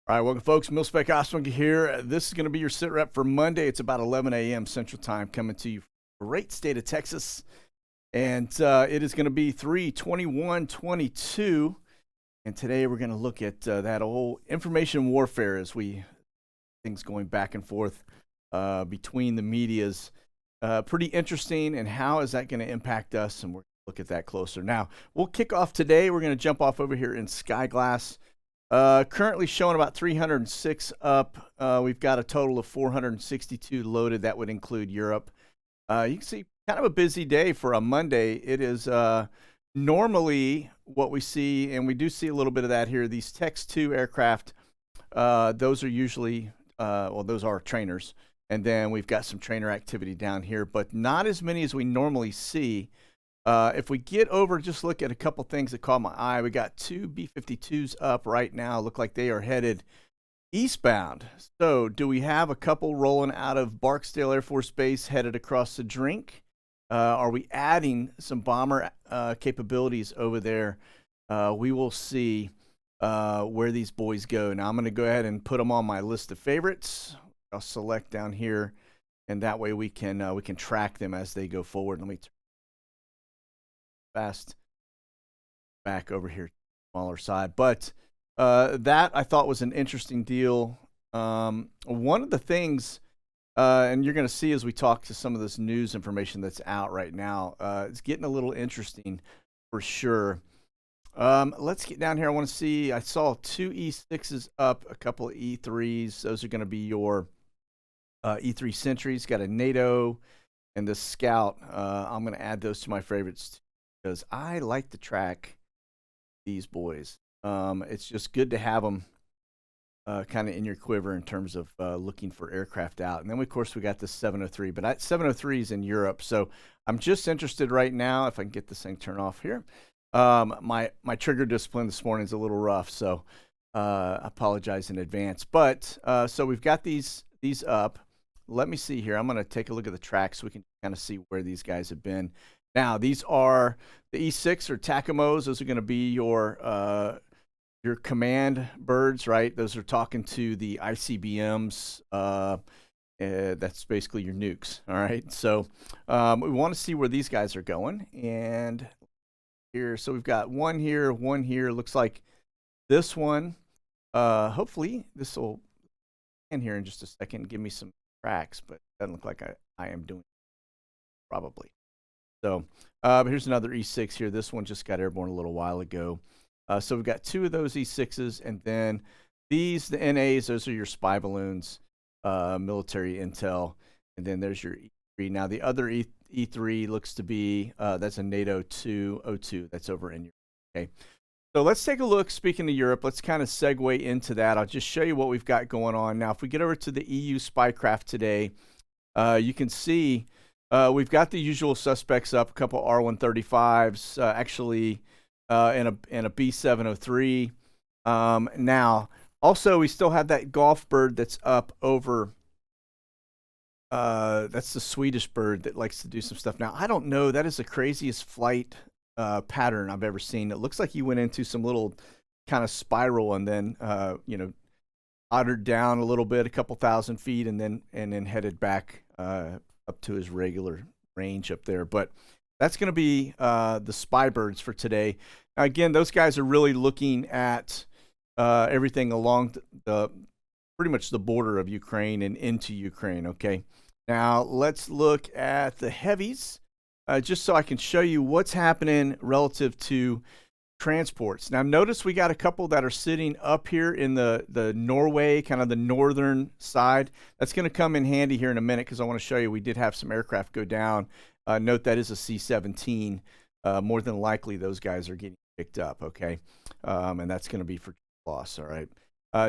All right, welcome, folks. Mil-Spec Oswald here. This is going to be your SITREP for Monday. It's about 11 a.m. Central Time, coming to you from the great state of Texas. And it is going to be 3/21/22. And today we're going to look at that whole information warfare as things going back and forth between the medias. Pretty interesting, and how is that going to impact us? And we're going to look at that closer. Now, we'll kick off today. We're going to jump off over here in Skyglass. Currently showing about 306 up. We've got a total of 462 loaded. That would include Europe. You can see kind of a busy day for a Monday. It is normally what we see, and we do see a little bit of that here. These Tex 2 aircraft, those are usually, those are trainers. And then we've got some trainer activity down here, but not as many as we normally see. If we get over, just look at a couple things that caught my eye. We got two B-52s up right now. Look like they are headed eastbound. So do we have a couple rolling out of Barksdale Air Force Base headed across the drink? Are we adding some bomber capabilities over there? We will see where these boys go. Now I'm going to go ahead and put them on my list of favorites. I'll select down here, and that way we can track them as they go forward. Let me fast back over here, smaller side. But that I thought was an interesting deal. One of the things, and you're going to see as we talk to some of this news information that's out right now, it's getting a little interesting for sure. Let's get down here. I want to see, I saw two E6s up, a couple of E3s. Those are going to be your E3 Sentries. Got a NATO and the Scout. I'm going to add those to my favorites because I like to track these boys. It's just good to have them kind of in your quiver in terms of looking for aircraft out. And then, of course, we got the 703, but 703 is in Europe. So I'm just interested right now, if I can get this thing turned off here. My trigger discipline this morning is a little rough, so I apologize in advance. But so we've got these up. Let me see here. I'm going to take a look at the track so we can kind of see where these guys have been. Now, these are the E6 or TACAMOs. Those are going to be your command birds, right? Those are talking to the ICBMs. That's basically your nukes, all right? So we want to see where these guys are going. And here, so we've got one here, one here. Looks like this one, hopefully this will end here in just a second and give me some tracks, but it doesn't look like I am doing it, probably. So here's another E6 here. This one just got airborne a little while ago. So we've got two of those E6s, and then these, the NAs, those are your spy balloons, military intel, and then there's your E3. Now the other E3 looks to be, that's a NATO 202. That's over in Europe. Okay. So let's take a look. Speaking of Europe, let's kind of segue into that. I'll just show you what we've got going on. Now, if we get over to the EU spycraft today, you can see we've got the usual suspects up, a couple R135s, actually, and a B703. Now, also, we still have that Golf bird that's up over. That's the Swedish bird that likes to do some stuff. Now, I don't know. That is the craziest flight pattern I've ever seen. It looks like he went into some little kind of spiral and then, ottered down a little bit, a couple thousand feet, and then headed back up to his regular range up there. But that's going to be the spy birds for today. Now, again, those guys are really looking at everything along pretty much the border of Ukraine and into Ukraine. Okay. Now let's look at the heavies, just so I can show you what's happening relative to transports. Now notice we got a couple that are sitting up here in the Norway, kind of the northern side. That's going to come in handy here in a minute because I want to show you we did have some aircraft go down. Note that is a C-17. More than likely those guys are getting picked up, okay? And that's going to be for loss, all right?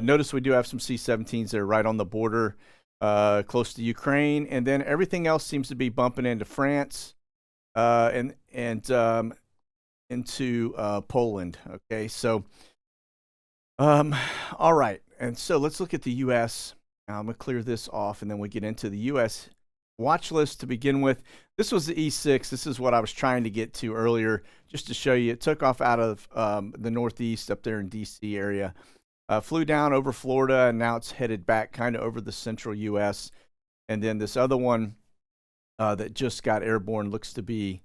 Notice we do have some C-17s that are right on the border, close to Ukraine, and then everything else seems to be bumping into France and into Poland. Okay, so all right, and so let's look at the U.S. I'm gonna clear this off, and then we get into the U.S. watch list to begin with. This was the E6. This is what I was trying to get to earlier, just to show you. It took off out of the Northeast up there in D.C. area. Flew down over Florida, and now it's headed back kind of over the central U.S. And then this other one that just got airborne looks to be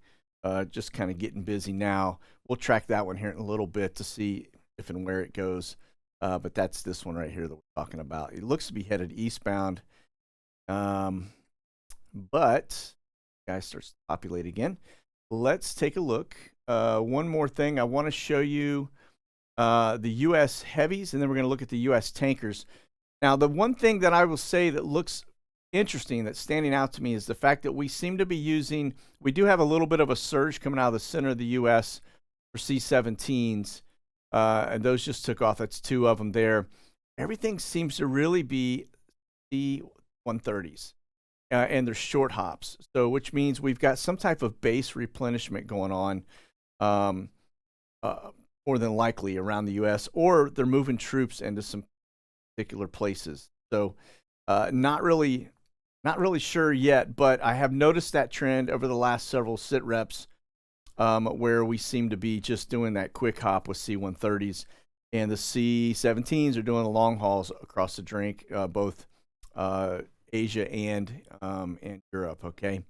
just kind of getting busy now. We'll track that one here in a little bit to see if and where it goes. But that's this one right here that we're talking about. It looks to be headed eastbound. But guys starts to populate again. Let's take a look. One more thing. I want to show you the U.S. heavies, and then we're going to look at the U.S. tankers. Now, the one thing that I will say that looks interesting, that's standing out to me, is the fact that we seem to be using, we do have a little bit of a surge coming out of the center of the U.S. for C-17s, and those just took off. That's 2 of them there. Everything seems to really be C-130s, and they're short hops, so which means we've got some type of base replenishment going on, more than likely around the U.S., or they're moving troops into some particular places. So not really sure yet, but I have noticed that trend over the last several SITREPs, where we seem to be just doing that quick hop with C-130s, and the C-17s are doing the long hauls across the drink, both Asia and Europe. Okay,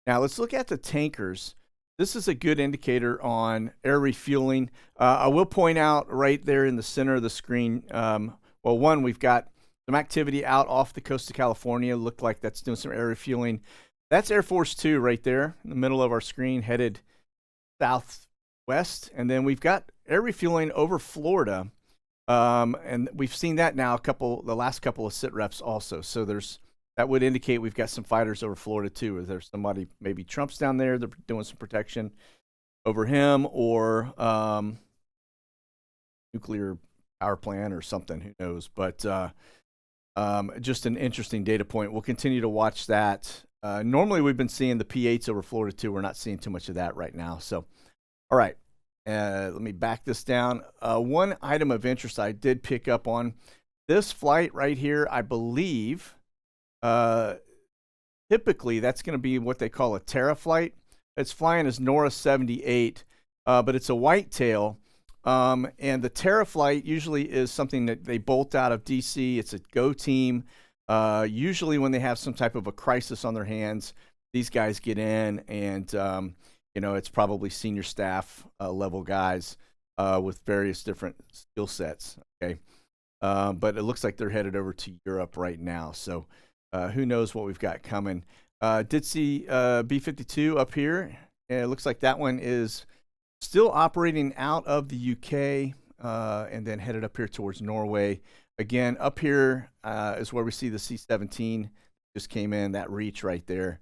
now let's look at the tankers. This is a good indicator on air refueling. I will point out right there in the center of the screen, well, one, we've got some activity out off the coast of California. Looked like that's doing some air refueling. That's Air Force 2 right there in the middle of our screen, headed southwest. And then we've got air refueling over Florida. And we've seen that now the last couple of SITREPs also. So that would indicate we've got some fighters over Florida too. Is there somebody, maybe Trump's down there, they're doing some protection over him, or nuclear power plant or something, who knows. But just an interesting data point. We'll continue to watch that. Normally we've been seeing the P8s over Florida too. We're not seeing too much of that right now. So, all right, let me back this down. One item of interest I did pick up on, this flight right here, I believe, typically that's going to be what they call a Terra flight. It's flying as Nora 78, but it's a whitetail. And the Terra flight usually is something that they bolt out of DC. It's a go team. Usually when they have some type of a crisis on their hands, these guys get in, and it's probably senior staff level guys with various different skill sets. Okay, but it looks like they're headed over to Europe right now. So who knows what we've got coming. Did see B-52 up here. And it looks like that one is still operating out of the UK, and then headed up here towards Norway. Again, up here is where we see the C-17 just came in, that reach right there.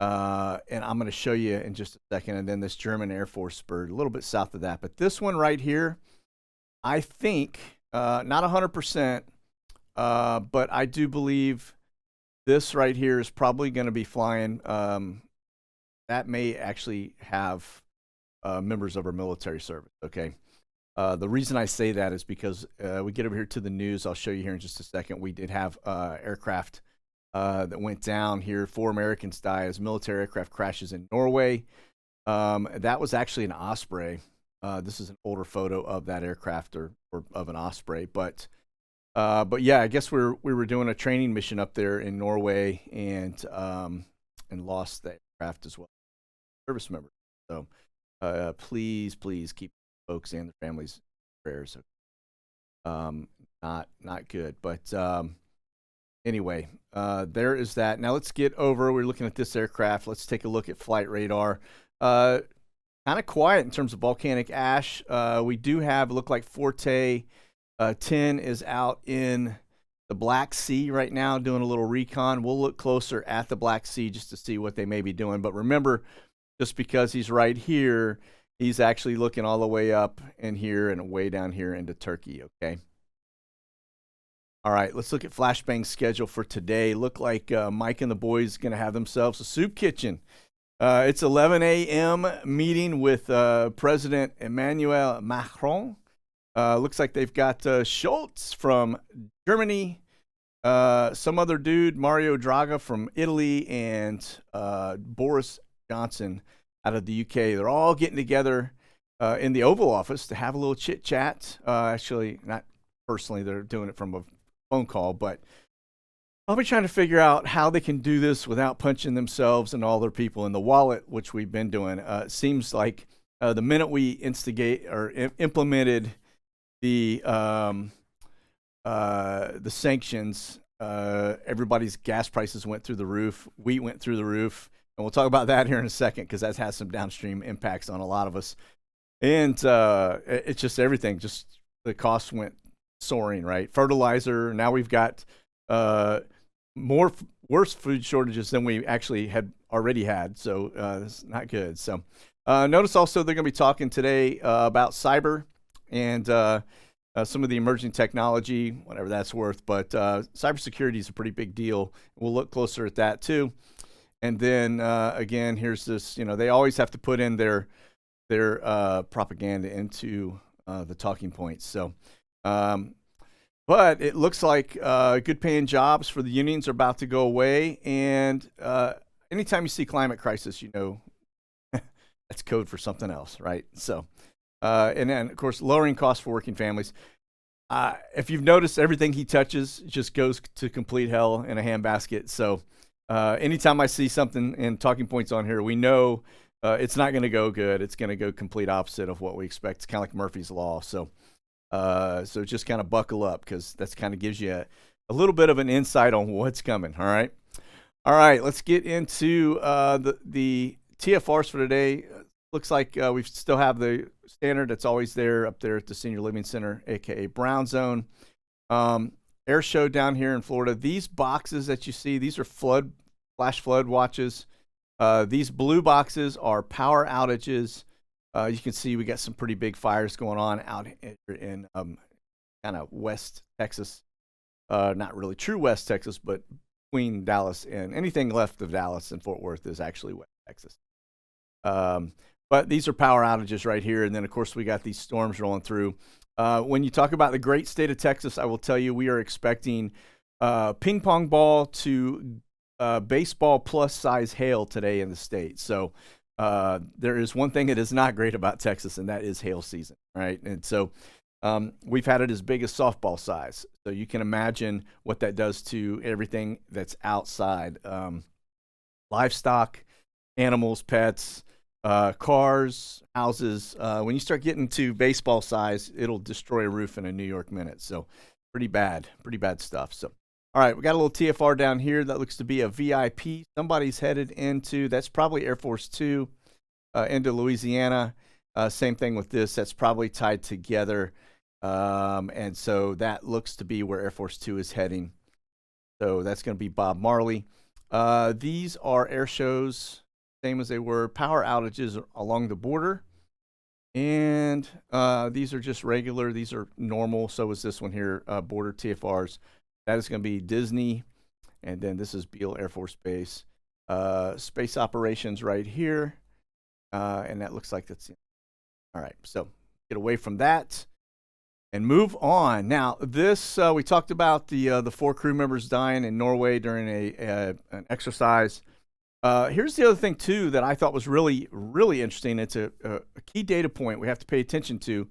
And I'm going to show you in just a second. And then this German Air Force bird, a little bit south of that. But this one right here, I think, not 100%, but I do believe this right here is probably going to be flying. That may actually have members of our military service. Okay. The reason I say that is because we get over here to the news. I'll show you here in just a second. We did have aircraft that went down here. 4 Americans die as military aircraft crashes in Norway. That was actually an Osprey. This is an older photo of that aircraft or of an Osprey. But yeah, I guess we were doing a training mission up there in Norway, and lost the aircraft as well. Service members. So please keep folks and their families in prayers. Not good. But anyway, there is that. Now let's get over. We're looking at this aircraft. Let's take a look at flight radar. Kind of quiet in terms of volcanic ash. We do have, look like Forte 10 is out in the Black Sea right now doing a little recon. We'll look closer at the Black Sea just to see what they may be doing. But remember, just because he's right here, he's actually looking all the way up in here and way down here into Turkey, okay? All right, let's look at Flashbang's schedule for today. Look like Mike and the boys going to have themselves a soup kitchen. It's 11 a.m. meeting with President Emmanuel Macron. Looks like they've got Schultz from Germany, some other dude, Mario Draga from Italy, and Boris Johnson out of the UK. They're all getting together in the Oval Office to have a little chit chat. Actually, not personally. They're doing it from a phone call, but I'll be trying to figure out how they can do this without punching themselves and all their people in the wallet, which we've been doing. It seems like the minute we implemented the sanctions, everybody's gas prices went through the roof. Wheat went through the roof. And we'll talk about that here in a second because that has some downstream impacts on a lot of us. And it's just everything. Just the costs went soaring, right? Fertilizer. Now we've got worse food shortages than we actually had already had. So it's not good. So notice also they're going to be talking today about cyber and some of the emerging technology, whatever that's worth. But cybersecurity is a pretty big deal. We'll look closer at that too. And then again, here's this. They always have to put in their propaganda into the talking points. So. But it looks like good paying jobs for the unions are about to go away. And anytime you see climate crisis, that's code for something else, right? So, and then, of course, lowering costs for working families. If you've noticed, everything he touches just goes to complete hell in a handbasket. So anytime I see something in talking points on here, we know it's not going to go good. It's going to go complete opposite of what we expect. It's kind of like Murphy's Law. So just kind of buckle up because that's kind of gives you a little bit of an insight on what's coming. All right. Let's get into the TFRs for today. Looks like we still have the standard that's always there up there at the Senior Living Center, aka Brown Zone. Air show down here in Florida. These boxes that you see, these are flash flood watches. These blue boxes are power outages. You can see we got some pretty big fires going on out in kind of West Texas. Not really true West Texas, but between Dallas and anything left of Dallas and Fort Worth is actually West Texas. But these are power outages right here. And then, of course, we got these storms rolling through. When you talk about the great state of Texas, I will tell you we are expecting ping pong ball to baseball plus size hail today in the state. So there is one thing that is not great about Texas, and that is hail season, right? And so we've had it as big as softball size. So you can imagine what that does to everything that's outside. Livestock, animals, pets, cars, houses. When you start getting to baseball size, it'll destroy a roof in a New York minute. So pretty bad stuff. So, all right, we got a little TFR down here that looks to be a VIP. Somebody's headed into, that's probably Air Force 2 into Louisiana. Same thing with this. That's probably tied together. And so that looks to be where Air Force 2 is heading. So that's going to be Bob Marley. These are air shows, same as they were, power outages along the border. And these are just regular. These are normal. So is this one here, border TFRs. That is going to be Disney. And then this is Beale Air Force Base. Space operations right here. And that looks like that's it. All right. So get away from that and move on. Now, this, we talked about the 4 crew members dying in Norway during an exercise. Here's the other thing, too, that I thought was really, really interesting. It's a key data point we have to pay attention to.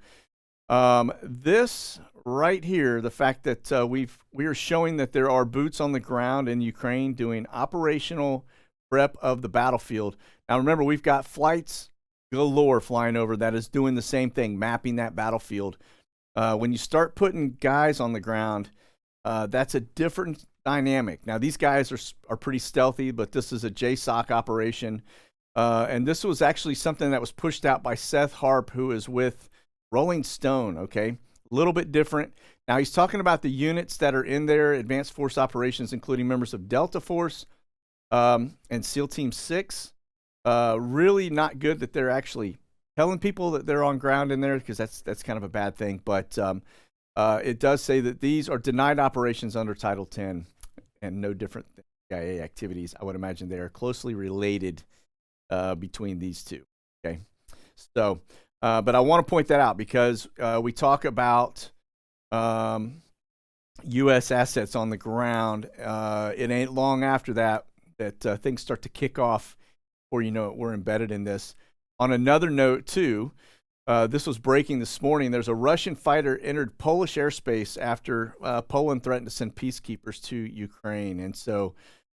This right here, the fact that we are showing that there are boots on the ground in Ukraine doing operational prep of the battlefield. Now, remember, we've got flights galore flying over that is doing the same thing, mapping that battlefield. When you start putting guys on the ground, that's a different dynamic. Now, these guys are pretty stealthy, but this is a JSOC operation. And this was actually something that was pushed out by Seth Harp, who is with Rolling Stone, okay? A little bit different. Now, he's talking about the units that are in there, Advanced Force Operations, including members of Delta Force and SEAL Team 6. Really not good that they're actually telling people that they're on ground in there, because that's kind of a bad thing. But it does say that these are denied operations under Title 10 and no different than CIA activities. I would imagine they are closely related between these two, okay? So, but I want to point that out because we talk about U.S. assets on the ground. It ain't long after that things start to kick off, or you know, we're embedded in this. On another note, too, This was breaking this morning. There's a Russian fighter entered Polish airspace after Poland threatened to send peacekeepers to Ukraine. And so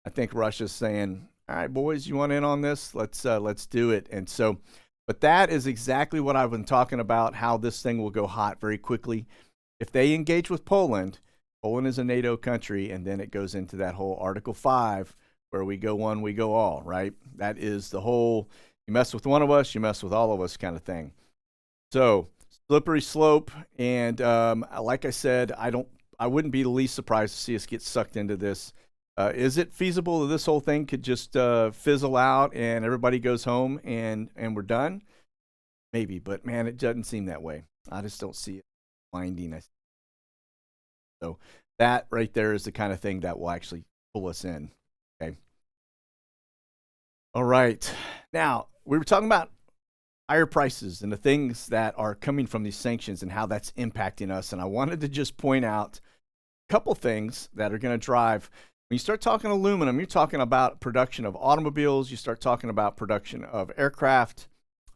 I think Russia's saying, all right, boys, you want in on this? Let's do it. And so, but that is exactly what I've been talking about, how this thing will go hot very quickly. If they engage with Poland, Poland is a NATO country, and then it goes into that whole Article 5 where we go one, we go all, right? That is the whole, you mess with one of us, you mess with all of us kind of thing. So slippery slope, and like I said, I wouldn't be the least surprised to see us get sucked into this. Is it feasible that this whole thing could just fizzle out and everybody goes home and we're done? Maybe, but man, it doesn't seem that way. I just don't see it winding us. So that right there is the kind of thing that will actually pull us in. Okay. All right. Now, we were talking about higher prices and the things that are coming from these sanctions and how that's impacting us. And I wanted to just point out a couple things that are going to drive. When you start talking aluminum, you're talking about production of automobiles. You start talking about production of aircraft.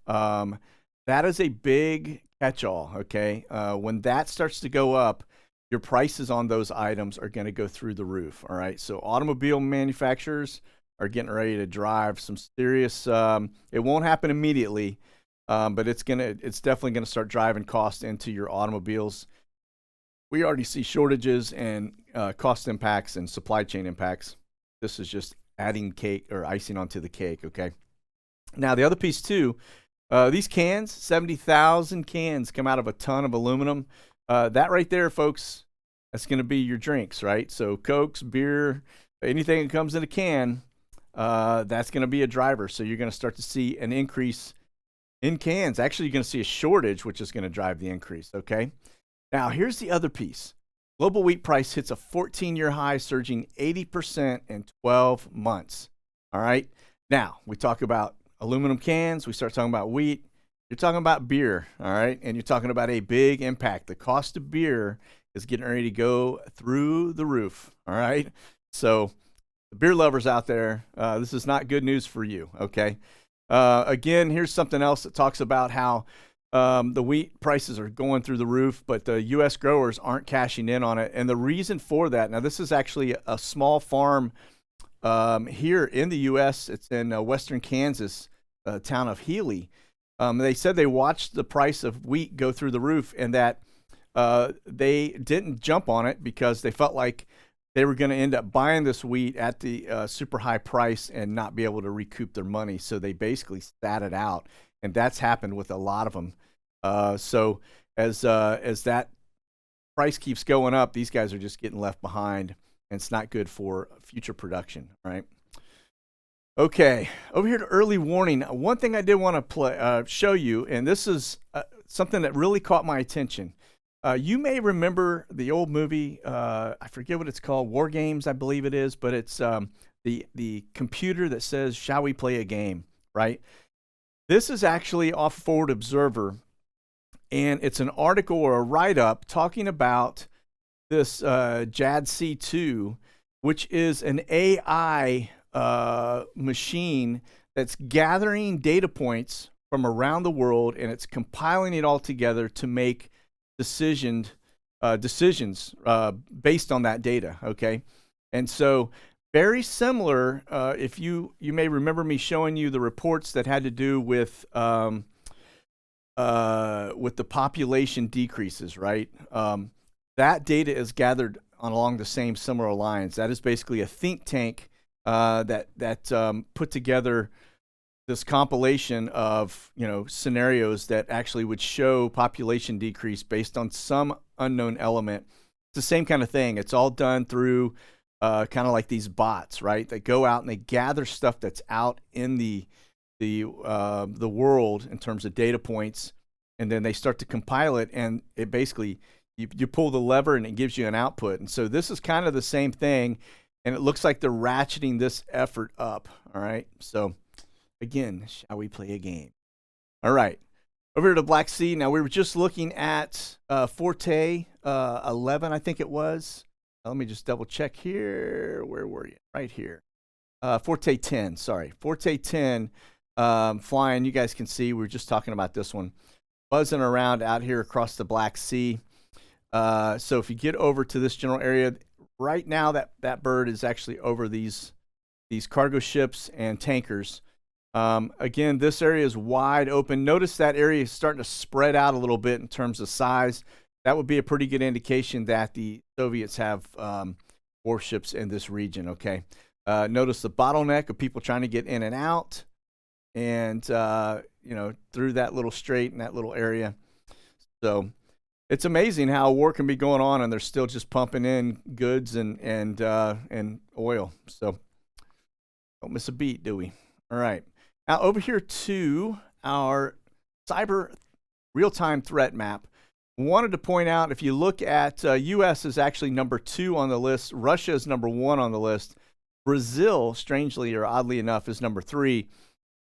That is a big catch-all, okay? When that starts to go up, your prices on those items are going to go through the roof, all right? So automobile manufacturers are getting ready to drive some serious, it won't happen immediately, but it's definitely going to start driving cost into your automobiles. We already see shortages and cost impacts and supply chain impacts. This is just adding cake or icing onto the cake, okay? Now, the other piece too, these cans, 70,000 cans come out of a ton of aluminum. That right there, folks, that's going to be your drinks, right? So Cokes, beer, anything that comes in a can, that's going to be a driver. So you're going to start to see an increase in cans. Actually, you're going to see a shortage, which is going to drive the increase, okay? Now, here's the other piece. Global wheat price hits a 14-year high, surging 80% in 12 months, all right? Now, we talk about aluminum cans. We start talking about wheat. You're talking about beer, all right? And you're talking about a big impact. The cost of beer is getting ready to go through the roof, all right? So the beer lovers out there, this is not good news for you, okay? Again, here's something else that talks about how the wheat prices are going through the roof, but the U.S. growers aren't cashing in on it. And the reason for that, now this is actually a small farm here in the U.S. It's in western Kansas, town of Healy. They said they watched the price of wheat go through the roof and that they didn't jump on it because they felt like they were going to end up buying this wheat at the super high price and not be able to recoup their money. So they basically sat it out. And that's happened with a lot of them. So as that price keeps going up, these guys are just getting left behind, and it's not good for future production, right? Okay, over here to early warning. One thing I did want to show you, and this is something that really caught my attention. You may remember the old movie, I forget what it's called, War Games, I believe it is, but it's the computer that says, "Shall we play a game?" Right? This is actually off Forward Observer, and it's an article or a write-up talking about this JADC2, which is an AI machine that's gathering data points from around the world, and it's compiling it all together to make decisions based on that data, okay? And so very similar, if you may remember me showing you the reports that had to do with the population decreases, right? That data is gathered along the same similar lines. That is basically a think tank that put together this compilation of scenarios that actually would show population decrease based on some unknown element. It's the same kind of thing. It's all done through kind of like these bots, right? They go out and they gather stuff that's out in the world in terms of data points, and then they start to compile it, and it basically you pull the lever and it gives you an output. And so this is kind of the same thing, and it looks like they're ratcheting this effort up. All right, so again, shall we play a game? All right, over here to Black Sea. Now we were just looking at Forte 11, I think it was. Let me just double check here. Where were you? Right here. Forte 10, sorry. Forte 10 flying. You guys can see we were just talking about this one. buzzing around out here across the Black Sea. So if you get over to this general area, right now that bird is actually over these cargo ships and tankers. Again, this area is wide open. Notice that area is starting to spread out a little bit in terms of size. That would be a pretty good indication that the Soviets have warships in this region, okay? Notice the bottleneck of people trying to get in and out and, through that little strait and that little area. So it's amazing how a war can be going on and they're still just pumping in goods and oil. So don't miss a beat, do we? All right. Now over here to our cyber real-time threat map. Wanted to point out, if you look at U.S. is actually number 2 on the list. Russia is number 1 on the list. Brazil, strangely or oddly enough, is number 3.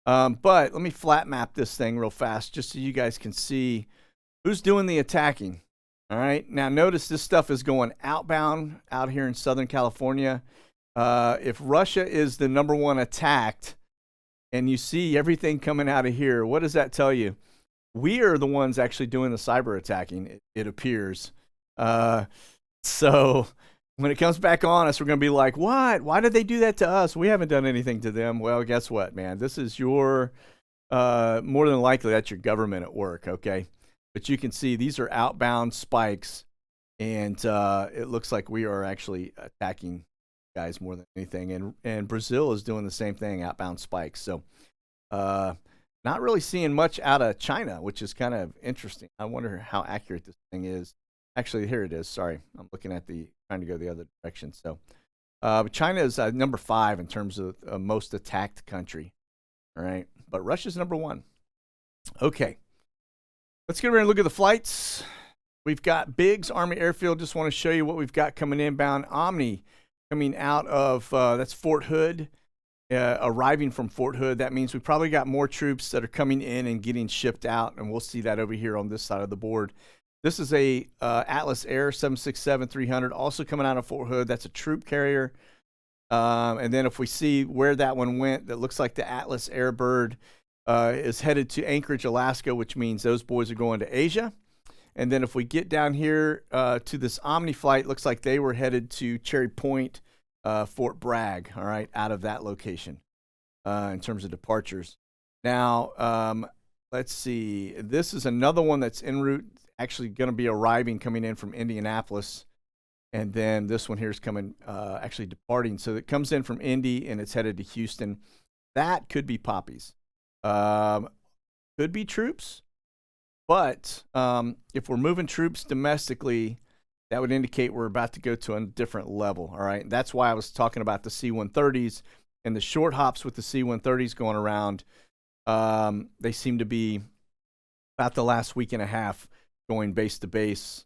But let me flat map this thing real fast just so you guys can see who's doing the attacking. All right. Now notice this stuff is going outbound out here in Southern California. If Russia is the number 1 attacked, and you see everything coming out of here, what does that tell you? We are the ones actually doing the cyber attacking, it appears. So when it comes back on us, we're going to be like, what? Why did they do that to us? We haven't done anything to them. Well, guess what, man? This is your, more than likely, that's your government at work, okay? But you can see these are outbound spikes, and it looks like we are actually attacking guys more than anything. And Brazil is doing the same thing, outbound spikes. So not really seeing much out of China, which is kind of interesting. I wonder how accurate this thing is. Actually, here it is. Sorry, I'm looking at trying to go the other direction. So China is number 5 in terms of most attacked country. All right, but Russia's number 1. Okay, let's get over and look at the flights. We've got Biggs Army Airfield. Just want to show you what we've got coming inbound. Omni coming out of, that's Fort Hood, arriving from Fort Hood. That means we probably got more troops that are coming in and getting shipped out, and we'll see that over here on this side of the board. This is a Atlas Air 767-300, also coming out of Fort Hood. That's a troop carrier. And then if we see where that one went, that looks like the Atlas Airbird is headed to Anchorage, Alaska, which means those boys are going to Asia. And then if we get down here to this Omni flight, looks like they were headed to Cherry Point, Fort Bragg, all right, out of that location in terms of departures. Now, let's see. This is another one that's en route, actually going to be arriving, coming in from Indianapolis. And then this one here is coming, actually departing. So it comes in from Indy and it's headed to Houston. That could be poppies. Could be troops. But if we're moving troops domestically, that would indicate we're about to go to a different level, all right? That's why I was talking about the C-130s and the short hops with the C-130s going around. They seem to be about the last week and a half going base to base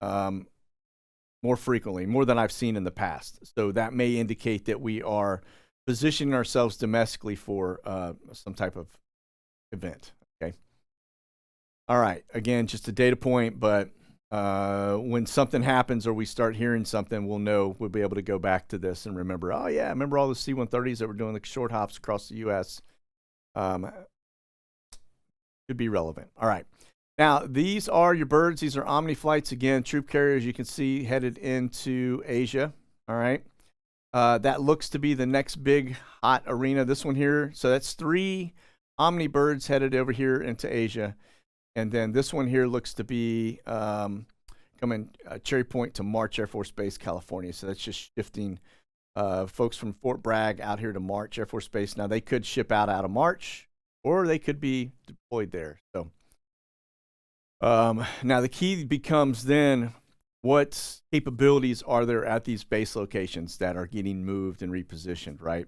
more frequently, more than I've seen in the past. So that may indicate that we are positioning ourselves domestically for some type of event, okay? All right, again, just a data point, but when something happens or we start hearing something, we'll know, we'll be able to go back to this and remember, oh yeah, remember all the C-130s that were doing the short hops across the U.S. Could be relevant. All right. Now, these are your birds. These are Omni flights. Again, troop carriers, you can see, headed into Asia. All right. That looks to be the next big hot arena, this one here. So that's 3 Omni birds headed over here into Asia. And then this one here looks to be coming Cherry Point to March Air Force Base, California. So that's just shifting folks from Fort Bragg out here to March Air Force Base. Now, they could ship out of March, or they could be deployed there. So now the key becomes then, what capabilities are there at these base locations that are getting moved and repositioned, right?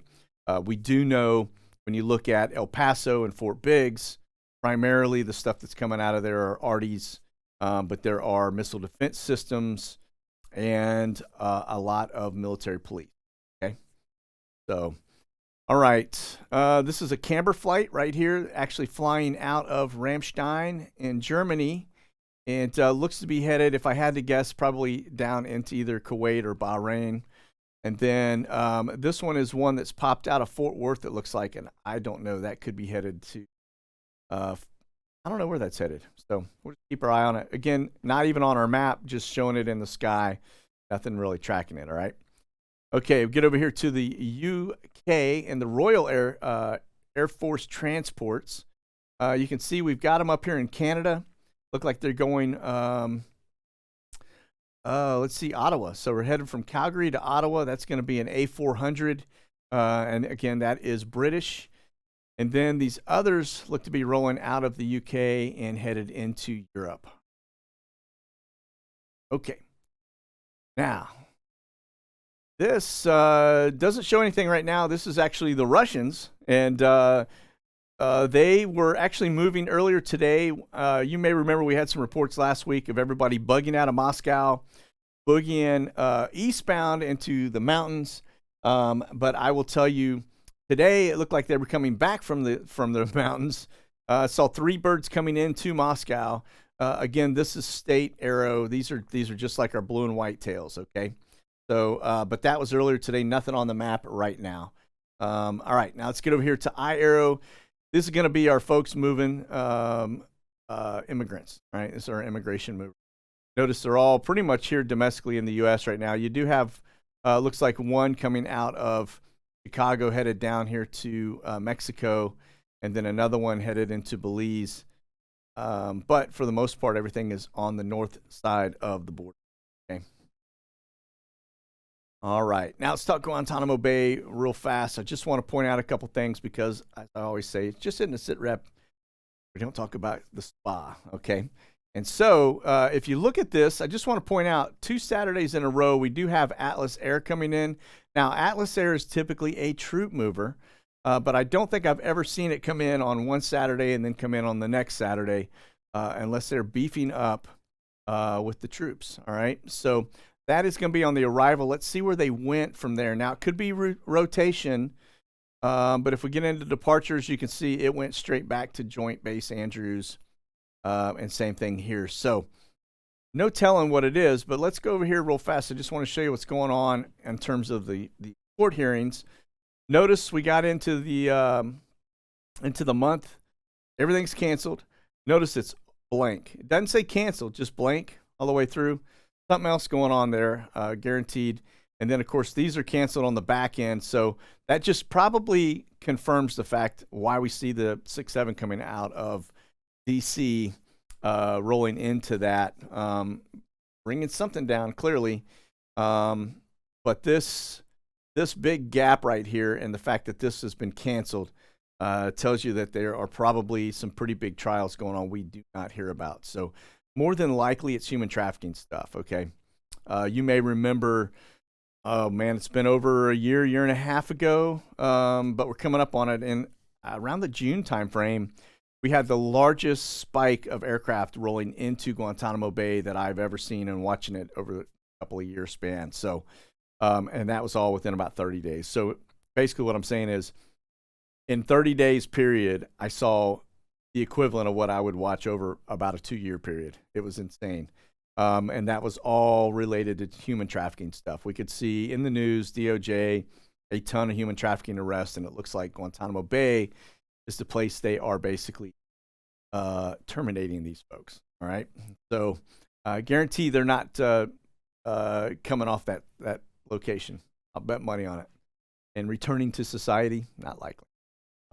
We do know when you look at El Paso and Fort Biggs, primarily the stuff that's coming out of there are arties, but there are missile defense systems and a lot of military police, okay? So, all right, this is a camber flight right here, actually flying out of Ramstein in Germany, and looks to be headed, if I had to guess, probably down into either Kuwait or Bahrain. And then this one is one that's popped out of Fort Worth, it looks like, and I don't know, that could be headed to I don't know where that's headed. So we'll just keep our eye on it. Again, not even on our map, just showing it in the sky. Nothing really tracking it, all right? Okay, we get over here to the UK and the Royal Air Force transports. You can see we've got them up here in Canada. Look like they're going, let's see, Ottawa. So we're headed from Calgary to Ottawa. That's going to be an A400. And again, that is British. And then these others look to be rolling out of the UK and headed into Europe. Okay. Now, this doesn't show anything right now. This is actually the Russians. And they were actually moving earlier today. You may remember we had some reports last week of everybody bugging out of Moscow, boogieing eastbound into the mountains. But I will tell you, today it looked like they were coming back from the mountains. I saw 3 birds coming into Moscow. Again, this is state arrow. These are just like our blue and white tails. Okay, so but that was earlier today. Nothing on the map right now. All right, now let's get over here to I arrow. This is going to be our folks moving immigrants. All right, this is our immigration move. Notice they're all pretty much here domestically in the U.S. right now. You do have looks like one coming out of Chicago headed down here to Mexico, and then another one headed into Belize. But for the most part, everything is on the north side of the border. Okay. All right. Now let's talk Guantanamo Bay real fast. I just want to point out a couple things because, as I always say, it's just in the SITREP. We don't talk about the spa. Okay. And so if you look at this, I just want to point out 2 Saturdays in a row, we do have Atlas Air coming in. Now, Atlas Air is typically a troop mover, but I don't think I've ever seen it come in on one Saturday and then come in on the next Saturday unless they're beefing up with the troops. All right. So that is going to be on the arrival. Let's see where they went from there. Now, it could be rotation, but if we get into departures, you can see it went straight back to Joint Base Andrews. And same thing here. So no telling what it is, but let's go over here real fast. I just want to show you what's going on in terms of the court hearings. Notice we got into the month. Everything's canceled. Notice it's blank. It doesn't say canceled, just blank all the way through. Something else going on there, guaranteed. And then, of course, these are canceled on the back end. So that just probably confirms the fact why we see the 6-7 coming out of DC rolling into that, bringing something down clearly. But this big gap right here and the fact that this has been canceled tells you that there are probably some pretty big trials going on we do not hear about. So more than likely it's human trafficking stuff, okay? You may remember, oh man, it's been over a year and a half ago, but we're coming up on it. And around the June timeframe, we had the largest spike of aircraft rolling into Guantanamo Bay that I've ever seen, and watching it over a couple of year span. So, and that was all within about 30 days. So basically what I'm saying is in 30 days period, I saw the equivalent of what I would watch over about a 2-year period. It was insane. And that was all related to human trafficking stuff. We could see in the news, DOJ, a ton of human trafficking arrests, and it looks like Guantanamo Bay is the place they are basically terminating these folks. All right. So guarantee they're not coming off that location. I'll bet money on it. And returning to society, not likely.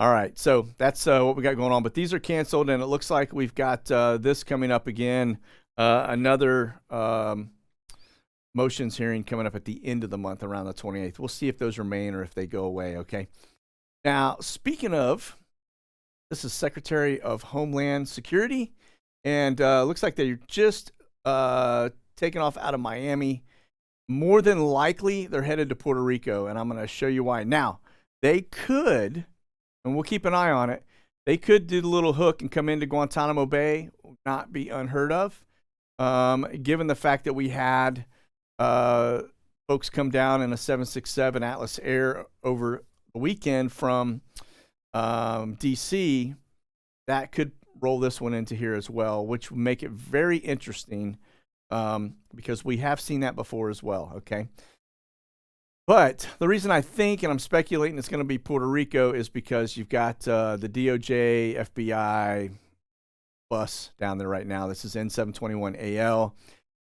All right. So that's what we got going on. But these are canceled, and it looks like we've got this coming up again. Another motions hearing coming up at the end of the month, around the 28th. We'll see if those remain or if they go away. Okay. Now, speaking of, this is Secretary of Homeland Security, and looks like they're just taking off out of Miami. More than likely, they're headed to Puerto Rico, and I'm going to show you why. Now, they could, and we'll keep an eye on it, they could do the little hook and come into Guantanamo Bay, not be unheard of, given the fact that we had folks come down in a 767 Atlas Air over the weekend from DC. That could roll this one into here as well, which would make it very interesting, because we have seen that before as well, okay? But the reason I think, and I'm speculating it's going to be Puerto Rico, is because you've got the DOJ, FBI, bus down there right now. This is N721AL.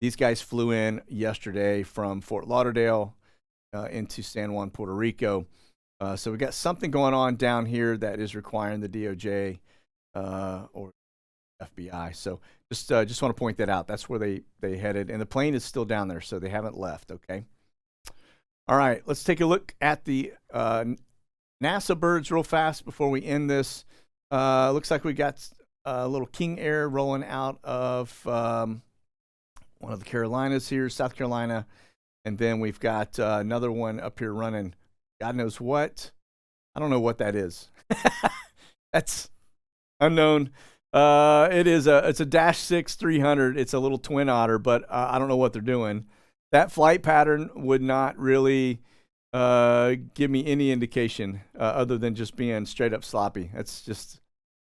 These guys flew in yesterday from Fort Lauderdale into San Juan, Puerto Rico. So we got something going on down here that is requiring the DOJ or FBI. So just want to point that out. That's where they headed, and the plane is still down there, so they haven't left. Okay. All right, let's take a look at the NASA birds real fast before we end this. Looks like we got a little King Air rolling out of one of the Carolinas here, South Carolina, and then we've got another one up here running. God knows what. I don't know what that is. That's unknown. It's a Dash 6 300. It's a little twin otter, but I don't know what they're doing. That flight pattern would not really give me any indication other than just being straight up sloppy. That's just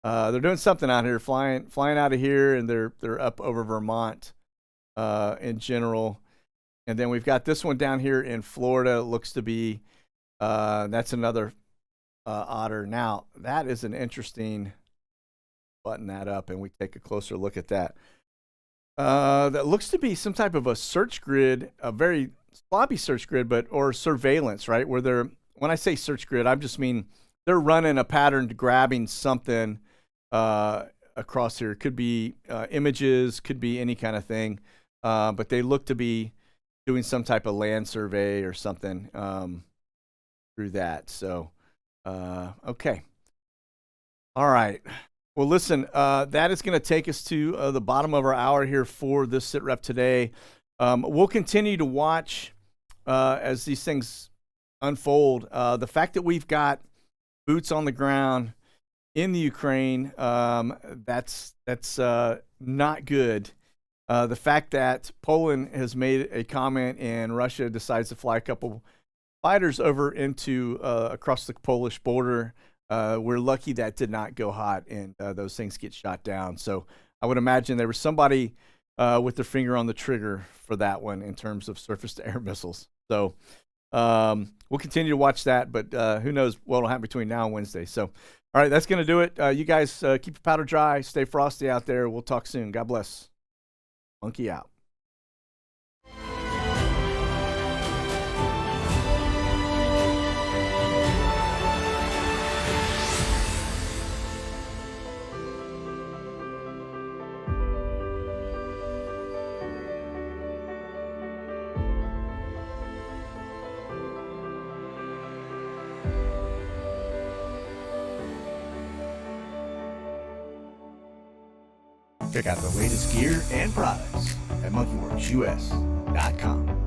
they're doing something out here, flying out of here, and they're up over Vermont in general. And then we've got this one down here in Florida. It looks to be that's another otter. Now that is an interesting. Button that up, and we take a closer look at that. That looks to be some type of a search grid, a very sloppy search grid, or surveillance, right? Where they're, when I say search grid, I just mean they're running a pattern to grabbing something across here. Could be images, could be any kind of thing, but they look to be doing some type of land survey or something through that. So, okay. All right. Well, listen, that is going to take us to the bottom of our hour here for this SITREP today. We'll continue to watch as these things unfold. The fact that we've got boots on the ground in the Ukraine, that's not good. The fact that Poland has made a comment and Russia decides to fly a couple fighters over into across the Polish border. We're lucky that did not go hot and those things get shot down. So I would imagine there was somebody with their finger on the trigger for that one in terms of surface-to-air missiles. So we'll continue to watch that, but who knows what will happen between now and Wednesday. So, all right, that's going to do it. You guys keep your powder dry. Stay frosty out there. We'll talk soon. God bless. Monkey out. Check out the latest gear and products at monkeyworxus.com.